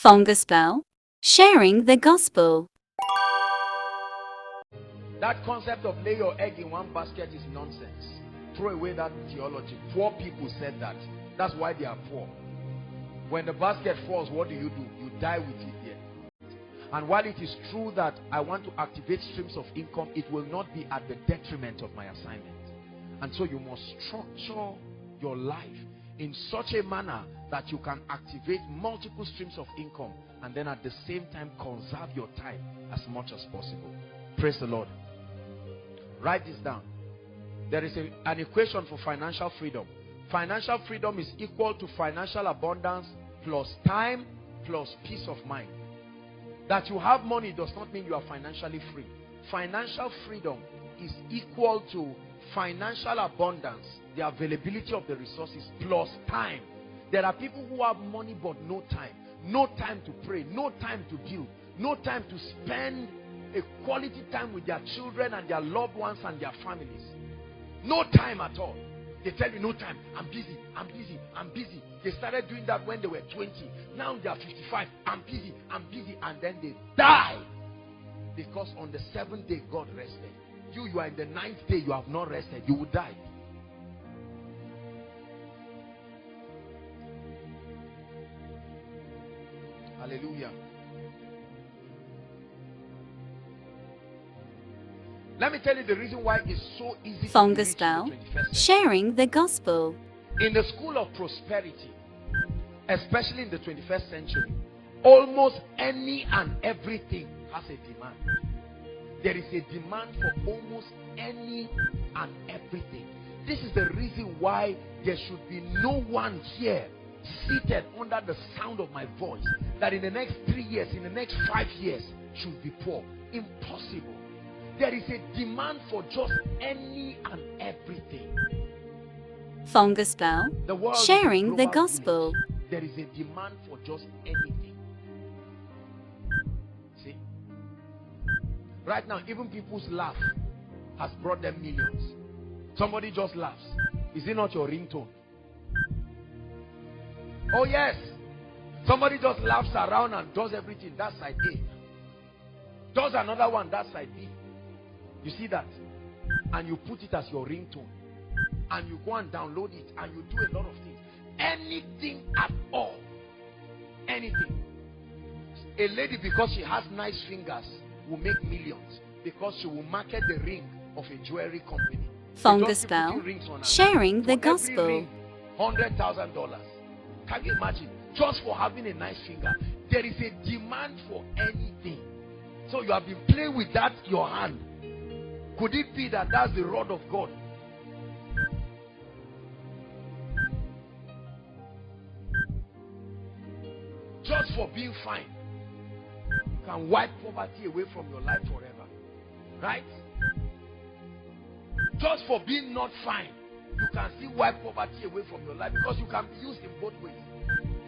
Gospel. Sharing the gospel. That concept of lay your egg in one basket is nonsense. Throw away that theology. Poor people said that. That's why they are poor. When the basket falls, what do? You die with it there. And while it is true that I want to activate streams of income, it will not be at the detriment of my assignment. And so you must structure your life in such a manner that you can activate multiple streams of income and then at the same time conserve your time as much as possible. Praise the Lord. Write this down. There is an equation for financial freedom. Financial freedom is equal to financial abundance plus time plus peace of mind. That you have money does not mean you are financially free. Financial freedom is equal to financial abundance, the availability of the resources plus time. There are people who have money but no time. No time to pray, no time to build, no time to spend a quality time with their children and their loved ones and their families. No time at all. They tell you no time. I'm busy, I'm busy, I'm busy. They started doing that when they were 20. Now they are 55. I'm busy, and then they die. Because on the 7th day God rested. You are in the 9th day, you have not rested. You will die. Hallelujah. Let me tell you the reason why it's so easy to be rich in the 21st century. Sharing the gospel. In the school of prosperity, especially in the 21st century, almost any and everything has a demand. There is a demand for almost any and everything. This is the reason why there should be no one here seated under the sound of my voice that in the next 3 years, in the next 5 years should be poor. Impossible. There is a demand for just any and everything. Gospel. The world Sharing the is a global gospel. village. There is a demand for just anything. See? Right now, even people's laugh has brought them millions. Somebody just laughs. Is it not your ringtone? Oh yes. Somebody just laughs around and does everything. That's side A. Does another one. That's side B. You see that? And you put it as your ringtone. And you go and download it. And you do a lot of things. Anything at all. Anything. A lady, because she has nice fingers, will make millions. Because she will market the ring of a jewelry company. Gospel. Sharing the gospel. Ring, $100,000. Can you imagine? Just for having a nice finger. There is a demand for anything. So you have been playing with that, your hand. Could it be that that's the rod of God? Just for being fine. You can wipe poverty away from your life forever. Right? Just for being not fine. You can still wipe poverty away from your life because you can be used in both ways.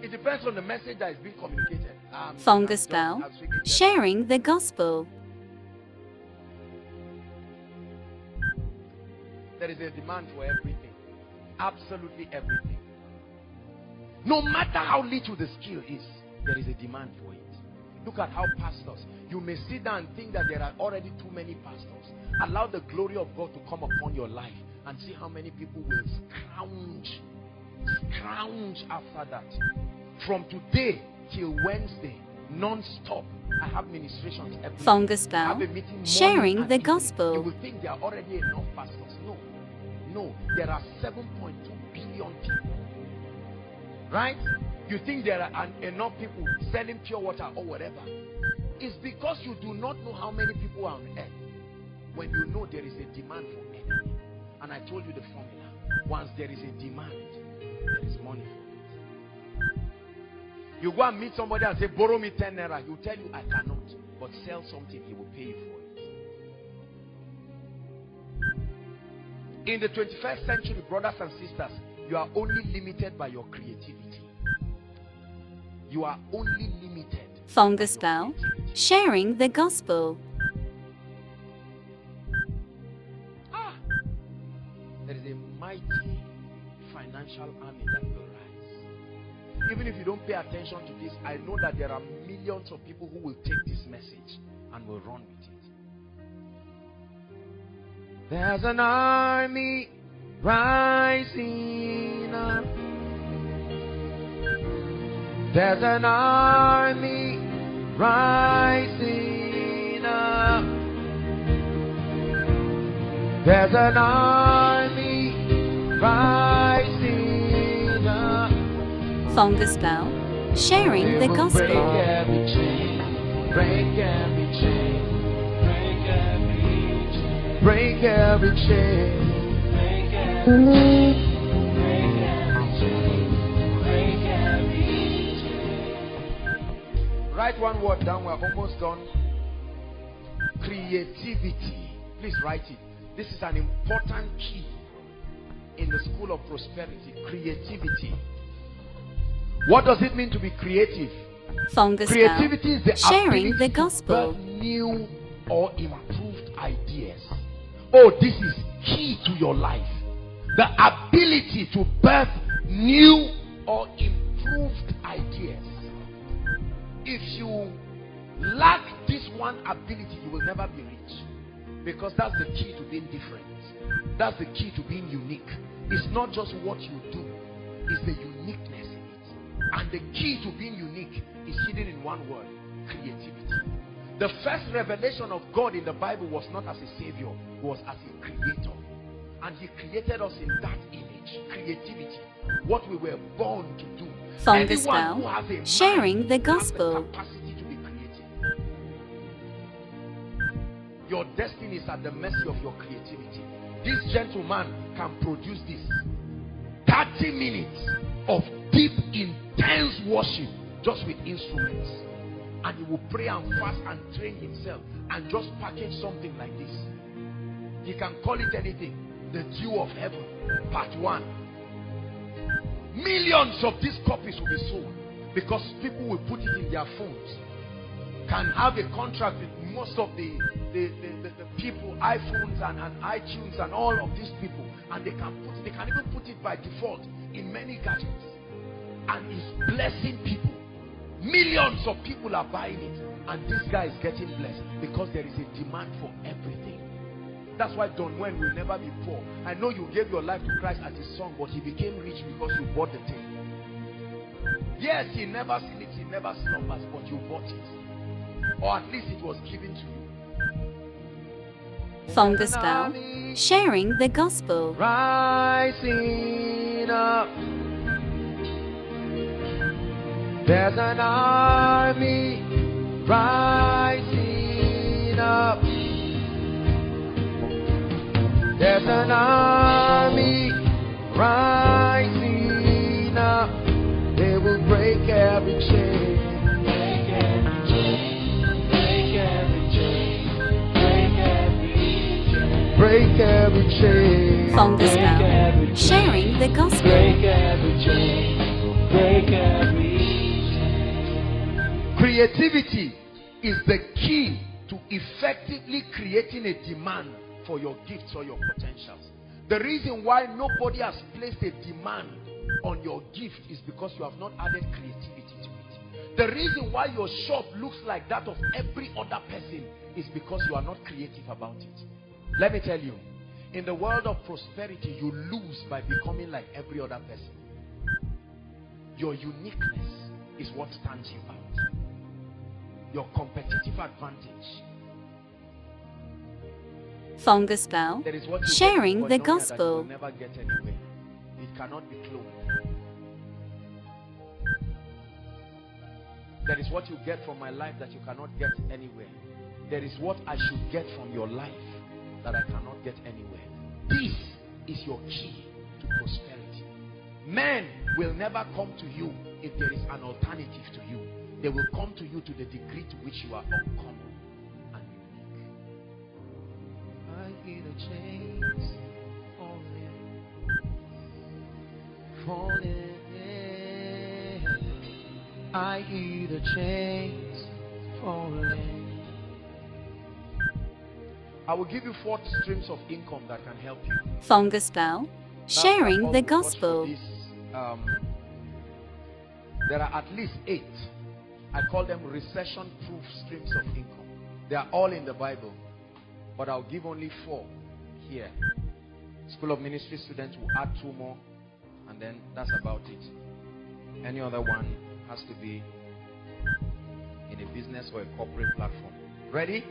It depends on the message that is being communicated. Gospel. Sharing the gospel. There is a demand for everything. Absolutely everything. No matter how little the skill is, there is a demand for it. Look at how pastors, you may sit down and think that there are already too many pastors. Allow the glory of God to come upon your life and see how many people will scrounge after that. From today till Wednesday, non-stop, I have ministrations every day. Gospel. I have a meeting Sharing the evening. gospel. You will think there are already enough pastors. No, there are 7.2 billion people. Right? You think there are enough people selling pure water or whatever. It's because you do not know how many people are on earth. When you know there is a demand for anything. And I told you the formula. Once there is a demand, there is money for it. You go and meet somebody and say, borrow me 10 naira. He'll tell you, I cannot. But sell something, he will pay you for it. In the 21st century, brothers and sisters, you are only limited by your creativity. You are only limited. Gospel. Sharing the gospel. There is a mighty financial army that will rise. even if you don't pay attention to this, I know that there are millions of people who will take this message and will run with it. There's an army rising up. There's an army rising up. There's an army rising up. Fungus Bell, sharing the gospel. Break every chain, break every chain, break every chain, break every chain, break every chain, break every chain, break every chain. Write one word down, we're almost done. Creativity. Please write it. This is an important key in the school of prosperity. Creativity. What does it mean to be creative? Fungus Creativity is the sharing ability the gospel. to birth new or improved ideas. Oh, this is key to your life. The ability to birth new or improved ideas. If you lack this one ability, you will never be rich. Because that's the key to being different. That's the key to being unique. It's not just what you do, it's the uniqueness in it. And the key to being unique is hidden in one word: creativity. The first revelation of God in the Bible was not as a savior, it was as a creator. And he created us in that image, creativity, what we were born to do. Fungus Anyone who Bell, has a mind sharing the has gospel. the capacity to be creative. Your destiny is at the mercy of your creativity. This gentleman can produce this 30 minutes of deep, intense worship just with instruments, and he will pray and fast and train himself and just package something like this. He can call it anything. The Dew of Heaven, part 1. Millions of these copies will be sold because people will put it in their phones. Can have a contract with most of the people, iPhones and iTunes and all of these people, and they can even put it by default in many gadgets, and it's blessing people. Millions of people are buying it, and this guy is getting blessed because there is a demand for everything. That's why Don Wen will never be poor. I know you gave your life to Christ as his son, but he became rich because you bought the thing. Yes, he never sleeps, he never slumbers, but you bought it. Or at least it was given to you. Fungus Bell, sharing the gospel. Rising up. There's an army rising up. There's an army rising up. They will break every chain. Break every chain. Break every chain. Break every chain. Break every chain. Fungus Bell, sharing the gospel. Break every chain. Break every chain. Creativity is the key to effectively creating a demand for your gifts or your potentials. The reason why nobody has placed a demand on your gift is because you have not added creativity to it. The reason why your shop looks like that of every other person is because you are not creative about it. Let me tell you, in the world of prosperity, you lose by becoming like every other person. Your uniqueness is what stands you out. Your competitive advantage. Fungus Bell, There is what you sharing get the in Koinonia that you gospel. will never get anywhere. It cannot be cloned. There is what you get from my life that you cannot get anywhere. There is what I should get from your life that I cannot get anywhere. This is your key to prosperity. Men will never come to you if there is an alternative to you. They will come to you to the degree to which you are uncommon and unique. I hear the chains falling. I hear the chains falling. I will give you 4 streams of income that can help you. Fungus Bell, That's sharing all the we've got for gospel. this, There are at least 8. I call them recession-proof streams of income. They are all in the Bible, but I'll give only 4 here. School of Ministry students will add 2 more, and then that's about it. Any other one has to be in a business or a corporate platform. Ready?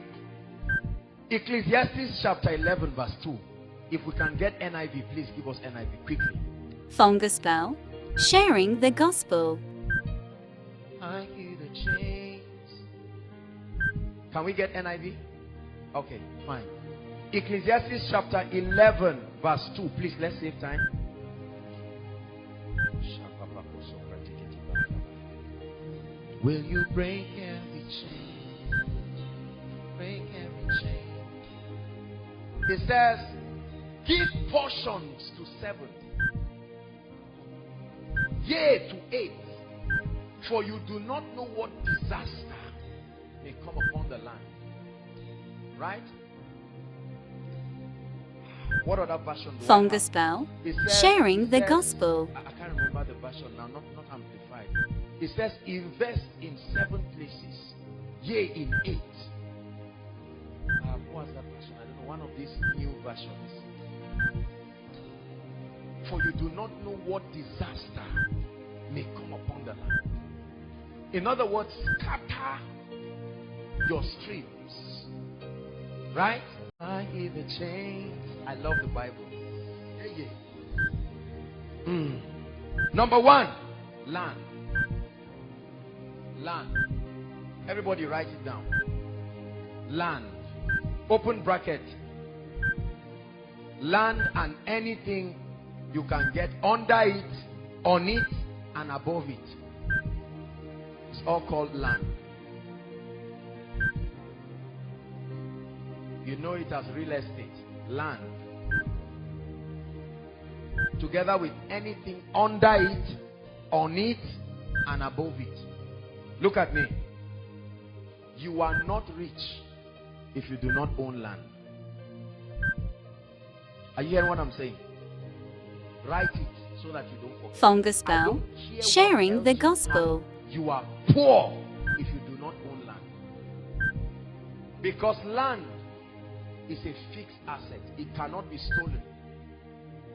Ecclesiastes chapter 11 verse 2. If we can get NIV, please give us NIV quickly. Fungus Bell, sharing the gospel. I hear the chains. Can we get NIV? Okay, fine. Ecclesiastes chapter 11 verse 2. Please, let's save time. Will you break every chain? Break every chain. It says, give portions to 7, yea to 8, for you do not know what disaster may come upon the land. Right? What other version do Fungus I Bell, have? sharing the gospel. I can't remember the version now, not amplified. It says, invest in 7 places, yea in 8. What was that version? I don't know, one of these new versions. For you do not know what disaster may come upon the land. In other words, scatter your streams. Right? I hear the chains. I love the Bible. Yeah, yeah. Number 1, land. Land. Everybody write it down. Land. Open bracket. Land and anything you can get under it, on it, and above it. It's all called land. You know it as real estate. Land. Together with anything under it, on it, and above it. Look at me. You are not rich if you do not own land. Are you hearing what I'm saying? Write it so that you don't forget. Fungus Bell, sharing the gospel. You are poor if you do not own land. Because land is a fixed asset. It cannot be stolen.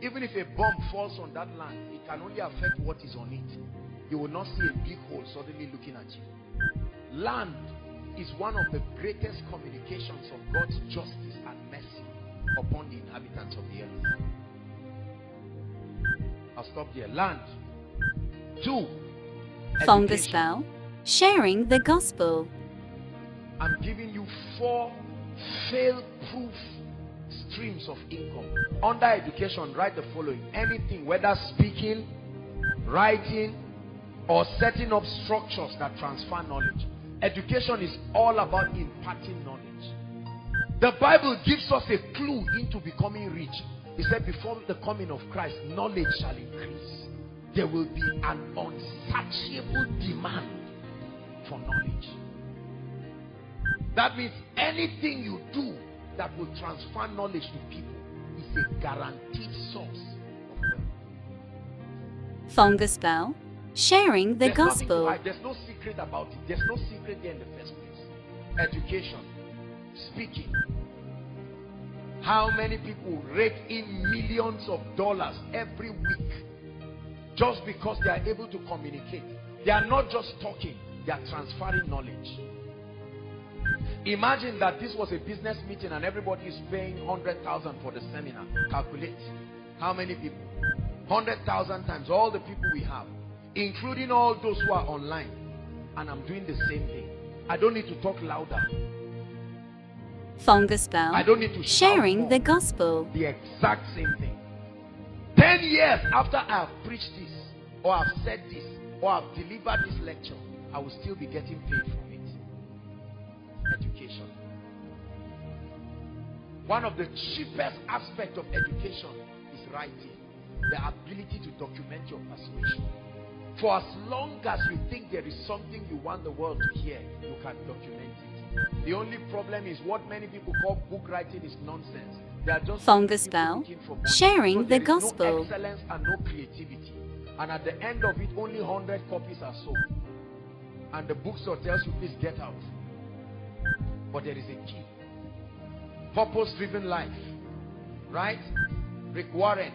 Even if a bomb falls on that land, it can only affect what is on it. You will not see a big hole suddenly looking at you. Land is one of the greatest communications of God's justice and mercy upon the inhabitants of the earth. I'll stop here. Land. 2. Fungus Education. Bell, sharing the gospel. I'm giving you 4 fail-proof streams of income. Under education, write the following. Anything, whether speaking, writing, or setting up structures that transfer knowledge. Education is all about imparting knowledge. The Bible gives us a clue into becoming rich. It said before the coming of Christ, knowledge shall increase. There will be an unsatiable demand for knowledge. That means anything you do that will transfer knowledge to people is a guaranteed source of wealth. Fungus Bell, sharing the There's nothing to gospel. hide. There's no secret about it. There's no secret there in the first place. Education, speaking. How many people rake in millions of dollars every week just because they are able to communicate? They are not just talking, they are transferring knowledge. Imagine that this was a business meeting and everybody is paying 100,000 for the seminar. Calculate how many people. 100,000 times all the people we have, including all those who are online. And I'm doing the same thing. I don't need to talk louder. Fungus Bell, I don't need to shout sharing more. the gospel. The exact same thing. 10 years after I have preached this, or I've said this, or I've delivered this lecture, I will still be getting paid from it. Education. One of the cheapest aspects of education is writing. The ability to document your persuasion. For as long as you think there is something you want the world to hear, you can document it. The only problem is what many people call book writing is nonsense. They are just Fungus people Bell, looking for money. sharing So the there is gospel. no excellence and no creativity. And at the end of it, only 100 copies are sold. And the bookstore tells you, please get out. But there is a key. Purpose-driven life. Right? Rick Warren,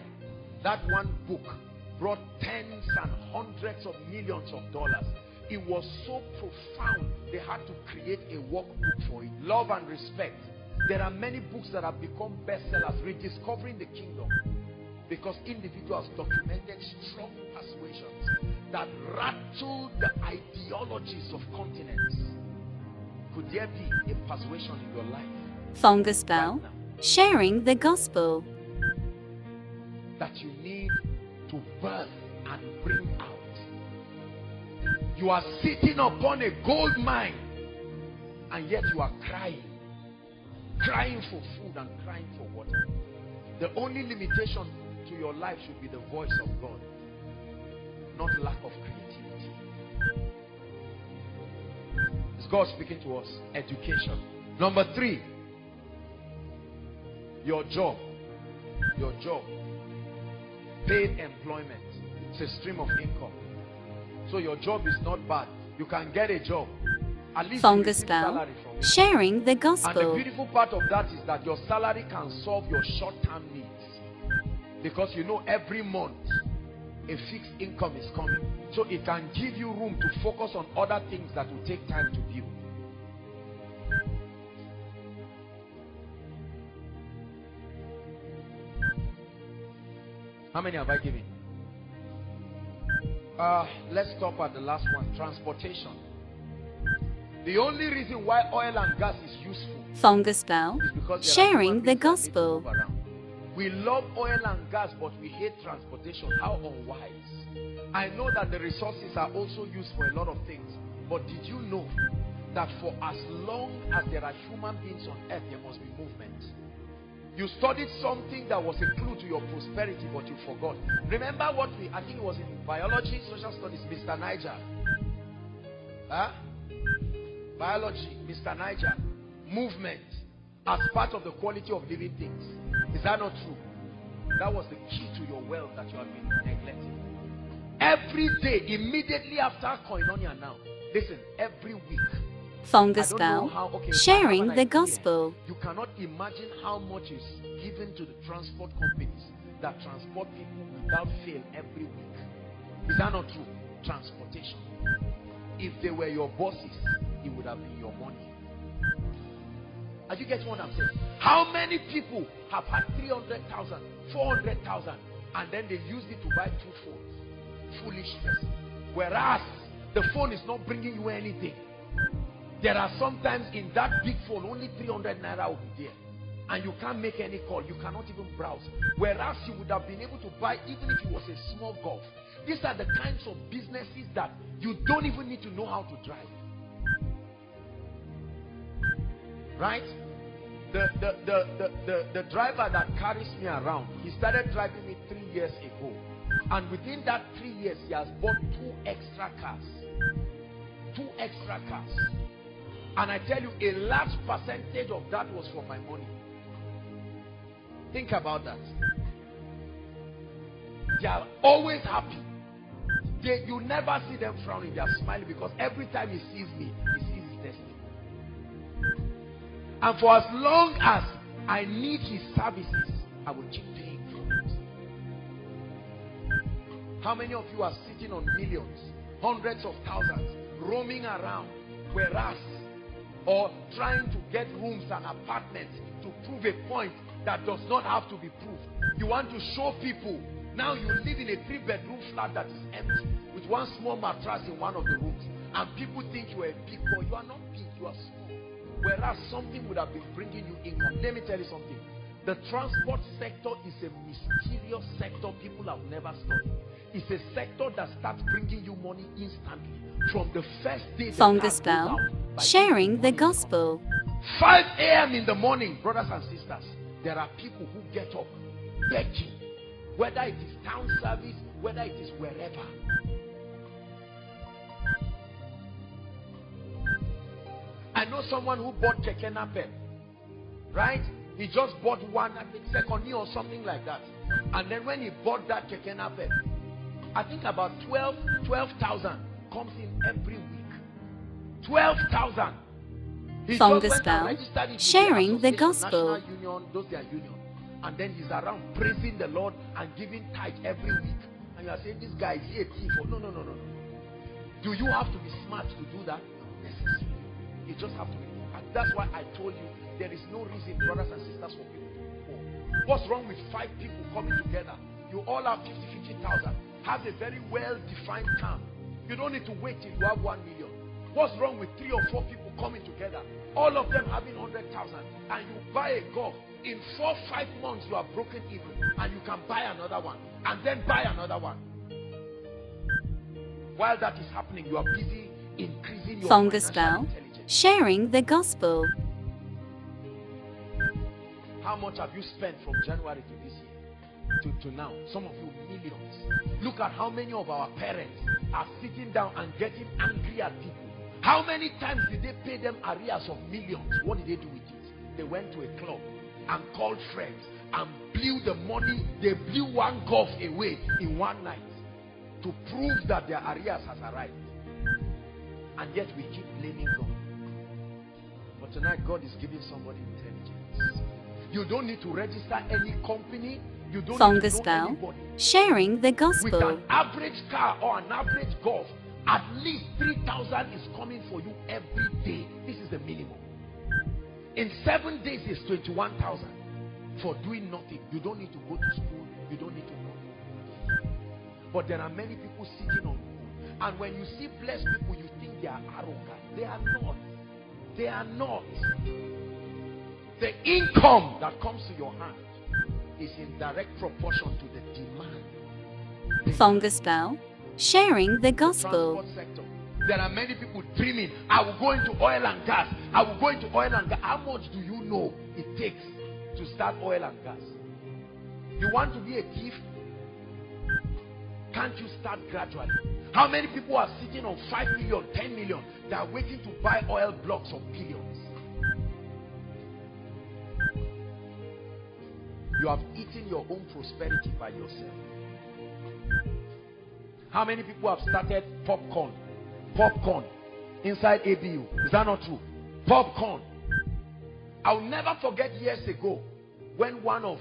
that one book brought tens and hundreds of millions of dollars. It was so profound, they had to create a workbook for it. Love and Respect. There are many books that have become bestsellers, Rediscovering the Kingdom, because individuals documented strong persuasions that rattled the ideologies of continents. Could there be a persuasion in your life? Fungus Bell, sharing the gospel. That you need to birth and bring out. You are sitting upon a gold mine, and yet you are crying. Crying for food and crying for water. The only limitation to your life should be the voice of God, not lack of creativity. Is God speaking to us? Education. Number 3, your job. Your job. Paid employment. It's a stream of income. So your job is not bad. You can get a job. At least Fungus Bell, sharing the gospel. And the beautiful part of that is that your salary can solve your short-term needs. Because you know every month a fixed income is coming. So it can give you room to focus on other things that will take time to build. How many have I given? Let's stop at the last one. Transportation. The only reason why oil and gas is useful Fungus Bell, is because sharing the gospel. We love oil and gas, but we hate transportation. How unwise. I know that the resources are also used for a lot of things, but did you know that for as long as there are human beings on earth, there must be movement? You studied something that was a clue to your prosperity, but you forgot. Remember what I think it was in biology, social studies, Mr. Niger. Biology, Mr. Niger. Movement as part of the quality of living things. Is that not true? That was the key to your wealth that you have been neglecting. Every day, immediately after Koinonia now, listen, every week, Fungus Bell, sharing the gospel. You cannot imagine how much is given to the transport companies that transport people without fail every week. Is that not true? Transportation. If they were your bosses, it would have been your money. Are you getting what I'm saying? How many people have had 300,000, 400,000, and then they used it to buy 2 phones? Foolish person. Whereas the phone is not bringing you anything. There are sometimes in that big phone, only 300 naira will be there. And you can't make any call. You cannot even browse. Whereas you would have been able to buy, even if it was a small golf. These are the kinds of businesses that you don't even need to know how to drive. Right? The driver that carries me around, he started driving me 3 years ago. And within that 3 years, he has bought 2 extra cars. 2 extra cars. And I tell you, a large percentage of that was from my money. Think about that. They are always happy. You never see them frowning. They are smiling because every time he sees me, he sees his destiny. And for as long as I need his services, I will keep paying for it. How many of you are sitting on millions, hundreds of thousands, roaming around, whereas or trying to get rooms and apartments to prove a point that does not have to be proved? You want to show people. Now you live in a 3-bedroom flat that is empty with 1 small mattress in one of the rooms, and people think you are a big boy. You are not big, you are small. Whereas something would have been bringing you income. Let me tell you something. The transport sector is a mysterious sector people have never studied. It's a sector that starts bringing you money instantly. From the first day Fungus Bell, sharing the gospel. 5 a.m. in the morning, brothers and sisters, there are people who get up begging, whether it is town service, whether it is wherever. I know someone who bought Keke Napep, right? He just bought one, I think second year or something like that. And then when he bought that Keke Napep, I think about 12,000 comes in every week. 12,000. Fungus Bell, sharing the gospel. National Union, those their union. And then he's around praising the Lord and giving tithe every week. And you are saying, this guy is a thief. No. Do you have to be smart to do that? No, necessarily. You just have to be. And that's why I told you, there is no reason, brothers and sisters, for people to be poor. What's wrong with 5 people coming together? You all have 50,000. Have a very well-defined term. You don't need to wait till you have 1 million. What's wrong with 3 or 4 people coming together? All of them having 100,000. And you buy a golf. In 4-5 months, you are broken even. And you can buy another one. And then buy another one. While that is happening, you are busy increasing your Fungus financial Bell, intelligence. sharing the gospel. How much have you spent from January to this year? To now? Some of you, millions. Look at how many of our parents are sitting down and getting angry at people. How many times did they pay them arrears of millions? What did they do with it? They went to a club and called friends and blew the money. They blew one golf away in one night to prove that their arrears has arrived. And yet we keep blaming God. But tonight God is giving somebody intelligence. You don't need to register any company. You don't Fungus need to know Bell, anybody. sharing the With gospel. an average car or an average golf, at least 3,000 is coming for you every day. This is the minimum. In 7 days is 21,000 for doing nothing. You don't need to go to school. You don't need to know. But there are many people sitting on food. And when you see blessed people, you think they are arrogant. They are not. They are not. The income that comes to your hand is in direct proportion to the demand. Fungus Bell, sharing the gospel. Transport sector. There are many people dreaming, I will go into oil and gas. I will go into oil and gas. How much do you know it takes to start oil and gas? You want to be a thief? Can't you start gradually? How many people are sitting on 5 million, 10 million? They are waiting to buy oil blocks of billions. You have eaten your own prosperity by yourself. How many people have started popcorn inside ABU? Is that not true? Popcorn. I'll never forget years ago when one of,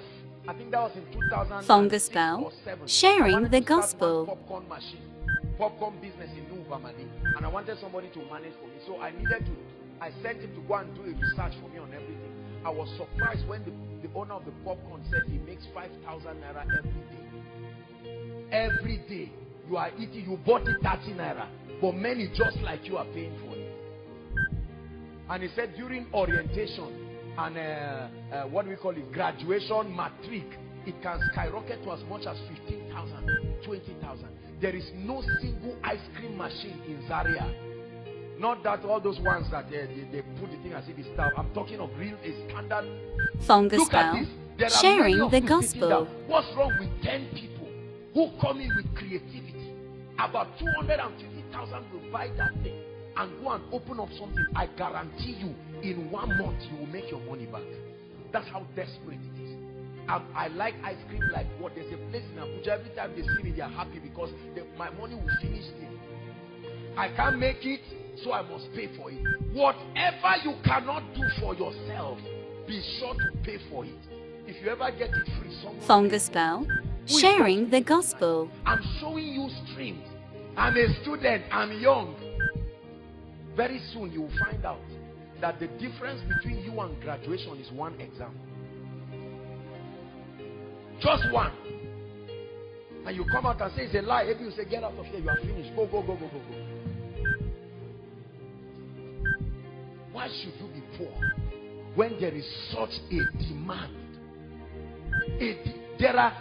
I think that was in 2000. Fungus Bell, sharing the gospel. Popcorn machine, popcorn business in New Bamadi, and I wanted somebody to manage for me. So I sent him to go and do a research for me on everything. I was surprised when the owner of the popcorn said he makes 5,000 naira every day. Every day you are eating, you bought it 30 naira, but many just like you are paying for it. And he said during orientation and what do we call it, graduation, matric, it can skyrocket to as much as 15,000, 20,000. There is no single ice cream machine in Zaria. Not that all those ones that they put the thing as if it's stuff. I'm talking of real, a standard. Fungus Bell, sharing the gospel. What's wrong with 10 people who come in with creativity? About 250,000 will buy that thing and go and open up something. I guarantee you, in 1 month, you will make your money back. That's how desperate it is. I like ice cream like what? There's a place in Abuja, every time they see me, they are happy because my money will finish there. I can't make it, so I must pay for it. Whatever you cannot do for yourself, be sure to pay for it. If you ever get it free, Fungus Bell, sharing the gospel. I'm showing you streams. I'm a student, I'm young. Very soon you will find out that the difference between you and graduation is one exam. Just one. And you come out and say it's a lie. If you say get out of here, you are finished. Go, go, go, go, go, go. Why should you be poor when there is such a demand?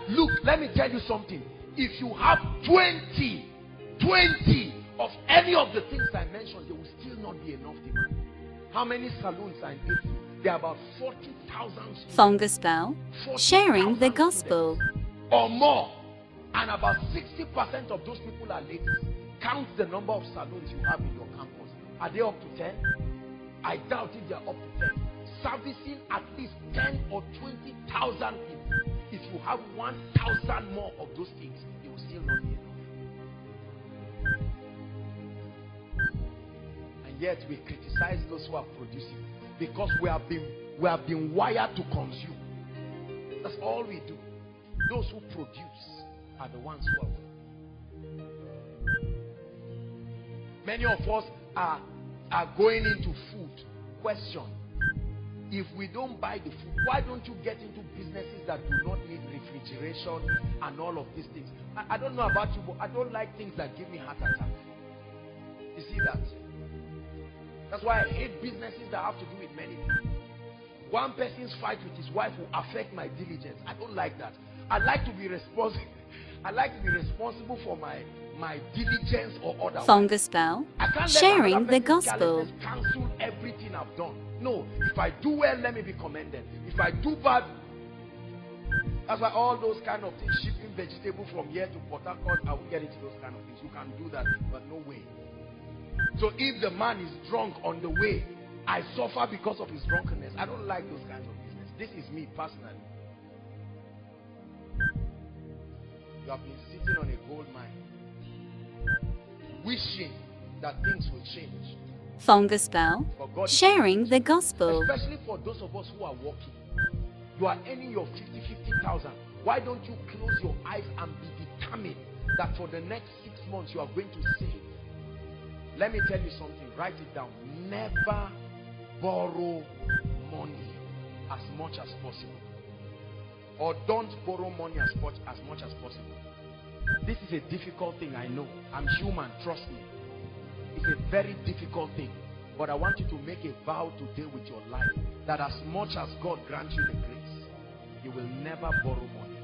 Look, let me tell you something. If you have 20 of any of the things I mentioned, there will still not be enough demand. How many saloons are in Italy? There are about 40,000. Fungus Bell, sharing the gospel. Or more. And about 60% of those people are ladies. Count the number of saloons you have in your campus. Are they up to 10? I doubt if they are up to 10. Servicing at least 10 or 20,000 people. If you have 1,000 more of those things, it will still not be enough. yet we criticize those who are producing, because we have been wired to consume. That's all we do. Those who produce are the ones who are. Many of us are going into food. Question: if we don't buy the food, why don't you get into businesses that do not need refrigeration and all of these things? I don't know about you, but I don't like things that give me heart attack. You see that? That's why I hate businesses that have to do with many things. One person's fight with his wife will affect my diligence. I don't like that. I like to be responsible. I like to be responsible for my diligence or otherwise. Fungus Bell, sharing the gospel. Cancel everything I've done. No, if I do well, let me be commended. If I do bad, that's why all those kind of things, shipping vegetable from here to Port Harcourt, I will get into those kind of things. You can do that, but no way. So if the man is drunk on the way, I suffer because of his drunkenness. I don't like those kinds of business. This is me personally. You have been sitting on a gold mine, wishing that things will change. Fungus Bell, sharing the gospel. Especially for those of us who are working. You are earning your 50,000. Why don't you close your eyes and be determined that for the next 6 months you are going to save? Let me tell you something. Write it down. Never borrow money as much as possible. Or don't borrow money as much as possible. This is a difficult thing, I know. I'm human, trust me. It's a very difficult thing. But I want you to make a vow today with your life that as much as God grants you the grace, you will never borrow money.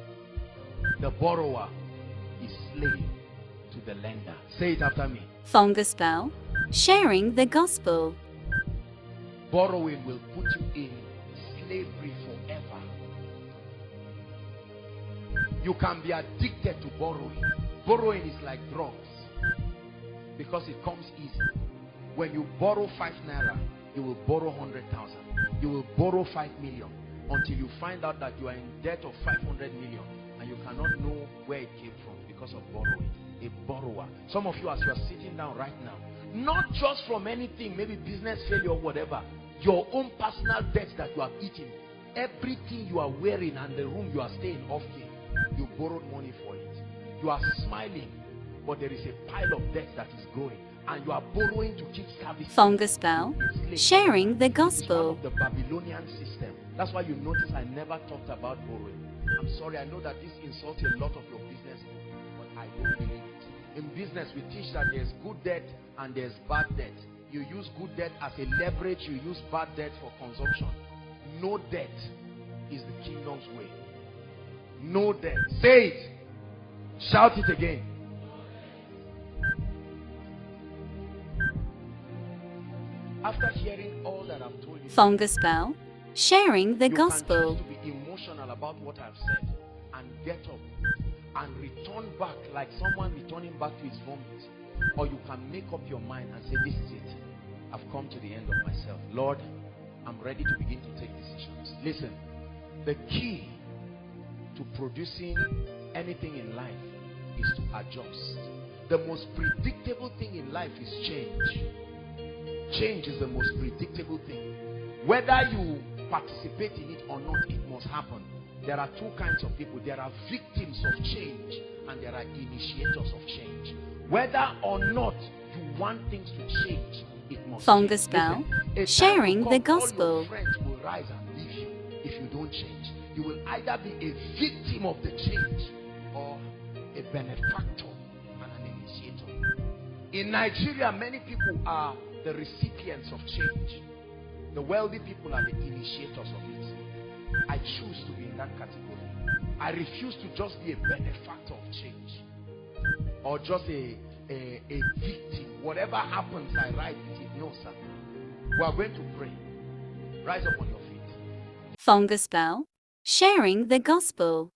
The borrower is slave to the lender. Say it after me. Fungus Bell, sharing the gospel. Borrowing will put you in slavery forever. You can be addicted to borrowing. Borrowing is like drugs because it comes easy. When you borrow 5 naira, you will borrow 100,000. You will borrow 5 million until you find out that you are in debt of 500 million and you cannot know where it came from because of borrowing. A borrower. Some of you, as you are sitting down right now, not just from anything, maybe business failure or whatever, your own personal debts that you have eaten, everything you are wearing and the room you are staying off game, you borrowed money for it. You are smiling, but there is a pile of debt that is growing, and you are borrowing to keep service. Fungus Bell, sharing the gospel. It's one of the Babylonian system. That's why you notice I never talked about borrowing. I'm sorry, I know that this insults a lot of your business people, but I don't believe it. In business, we teach that there's good debt and there's bad debt. You use good debt as a leverage, you use bad debt for consumption. No debt is the kingdom's way. No debt. Say it. Shout it again. After hearing all that I've told you, Fungus Bell, sharing the gospel. You can choose to be emotional about what I've said and get up and return back like someone returning back to his vomit. Or you can make up your mind and say, this is it. I've come to the end of myself. Lord, I'm ready to begin to take decisions. Listen, the key to producing anything in life is to adjust. The most predictable thing in life is change. Change is the most predictable thing. Whether you participate in it or not, it must happen. There are two kinds of people. There are victims of change and there are initiators of change. Whether or not you want things to change, it must Fungus change. Bell, Listen, sharing the all gospel. your friends will rise and leave you if you don't change. You will either be a victim of the change or a benefactor and an initiator. In Nigeria, many people are the recipients of change. The wealthy people are the initiators of it. I choose to be in that category. I refuse to just be a benefactor of change or just a victim. Whatever happens, I ride with it. No, sir. We are going to pray. Rise up on your feet. Fungus Bell, sharing the gospel.